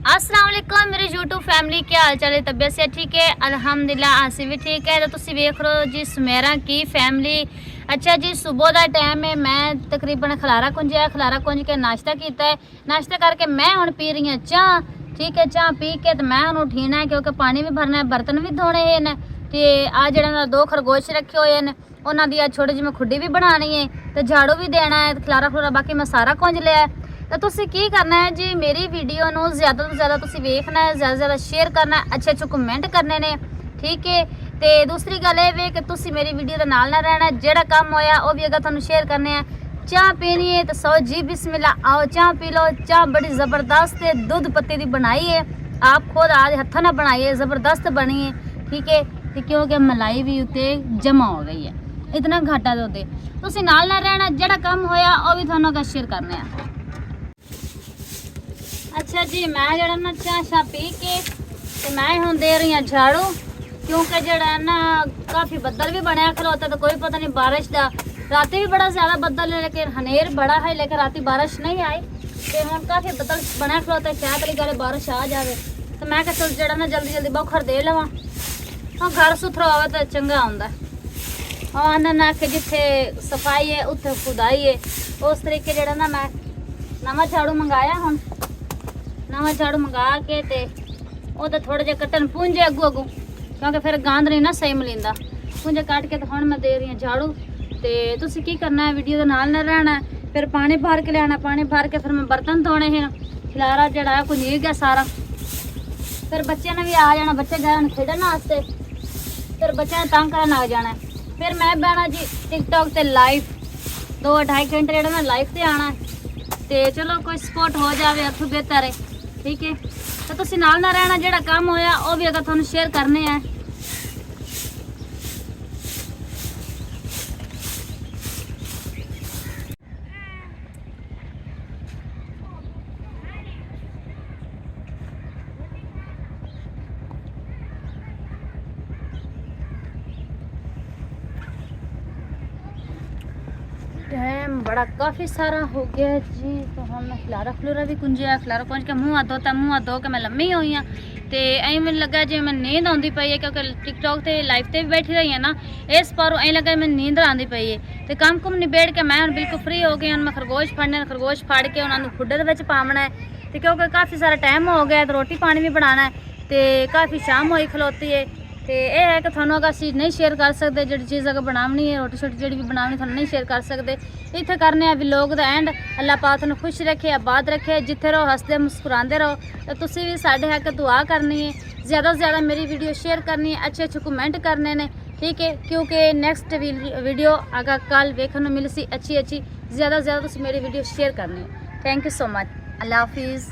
अस्सलाम वालेकुम मेरे यूट्यूब फैमिली, क्या हाल चाल है? तबीयत से ठीक है? अल्हम्दुलिल्लाह आसी भी ठीक है। तो तुसी वेख रहे हो जी सुमेरा की फैमिली। अच्छा जी, सुबह का टाइम है। मैं तकरीबन खलारा कुंज के नाश्ता किया है। नाश्ता करके मैं हुण पी रही हूँ चाह। ठीक है, चाह पी के तो मैं हुण उठीना है क्योंकि पानी भी भरना है, बर्तन भी धोने हैं। तो आ जड़ा 2 खरगोश रखे हुए हैं, उन्हों की छोटी जी मैं खुडी भी बनानी है, तो झाड़ू भी देना है, खलारा खुलारा बाकी मैं सारा कुंज लिया है। तो तुसी की करना है जी, मेरी वीडियो नू ज़्यादा तो ज़्यादा तुसी वेखना है, ज़्यादा ज़्यादा शेयर करना है, अच्छे अच्छे कमेंट करने ने। ठीक है, तो दूसरी गल ये कि तुसी मेरी वीडियो के नाल ना रहना, जेड़ा काम होया वो भी अगर तुहानू शेयर करने हैं। चाह पीनी है तो सौ जी बिस्मिल्लाह, आओ चाह पी लो। चाह बड़ी ज़बरदस्त है, दूध पत्ती की बनाई है, आप खुद आज हत्थों ना बनाई है, ज़बरदस्त बनी है। ठीक है, तो क्योंकि मलाई भी उत्ते जमा हो गई है, इतना घाटा दुध है। तुसी नाल ना रहना, जेड़ा काम होया वो भी तुहानू अगर शेयर करने हैं। अच्छा जी, मैं जरा ना चाह शाह पी के तो मैं हुण दे रही हूँ झाड़ू, क्योंकि जरा ना काफ़ी बदल भी बनया खलोता, तो कोई पता नहीं बारिश का। रात भी बड़ा ज़्यादा बदल है, लेकिन हनेर बड़ा है, लेकिन रात बारिश नहीं आई। तो हम काफ़ी बदल बनया खलोता, शायद अली गल बारिश आ जाए। तो मैं कहा चल जरा ना जल्दी जल्दी बौखर दे लवा, हाँ घर सुथरा हो तो चंगा आंदा। हाँ ना कि जिथे सफाई है उत्थे खुदाई है। उस तरीके जरा ना मैं नवा झाड़ू मंगाया, हम नवा झाड़ू मंगा के ते वो थोड़े जे कट्टन पूंजे अगू अगू, क्योंकि फिर गांद नहीं ना सही मिलता। पूंजे कट के तो हुण मैं दे रही हूँ झाड़ू। तो तुसी की करना है, वीडियो के नाल ना रहना है। फिर पानी भर के लियाना, पानी भर के फिर मैं बर्तन धोने हैं, खिलारा जड़ा है कुछ गया सारा। फिर बच्चे ने भी आ जाना, बच्चे गए खेडन वास्ते, फिर बच्चे ने तंग करन आ जाना। फिर मैं बहना जी टिकटॉक ते लाइव 2-2.5 घंटे जेड़ा मैं लाइव ते आना है। तो चलो कोई सपोर्ट हो जाए अथू बेहतर है। ठीक है, तो तुसी नाल ना रहना, जेड़ा काम होया वो भी अगर तुहानू शेयर करने हैं। टाइम बड़ा काफ़ी सारा हो गया जी, तो हम खिलारा खलूरा भी कुंजिया, खिलारा कुंज के मुँह हाथ धो के मैं लम्मी हुई हाँ। तो अं मैंने लगा जी मैं नींद आती पई है, क्योंकि टिकटॉक से लाइव से भी बैठी रही है ना, इस पर अं लगा मैं नींद आती पई है। तो काम कुम निबेड़ के मैं हम बिल्कुल फ्री हो गई हूँ। मैं खरगोश फड़ने, खरगोश फड़ के उन्होंने खुडे में पावना है। तो क्योंकि काफ़ी सारा टाइम हो गया, तो रोटी पानी भी बनाना है, तो काफ़ी शाम होई खलोती है। तो यह है कि थानू अगर चीज़ नहीं शेयर कर सकते, जी चीज़ अगर बनानी है, रोटी शोटी जी भी बनानी थानू नहीं शेयर कर सकते। इतने करने आ व्लॉग दा एंड। अल्लाह पाक थानू खुश रखे, आबाद रखे, जिथे रहो हसदे मुस्कुराते रहो। तो तुसी भी साढ़े हक दुआ करनी है, ज़्यादा से ज़्यादा मेरी वीडियो शेयर करनी है, अच्छे अच्छे कमेंट करने ने। ठीक है, क्योंकि नैक्सट वीडियो अगर कल वेखने मिल सी अच्छी अच्छी, ज़्यादा से ज़्यादा तुसी मेरी वीडियो शेयर करनी है। थैंक यू सो मच, अल्लाह हाफिज़।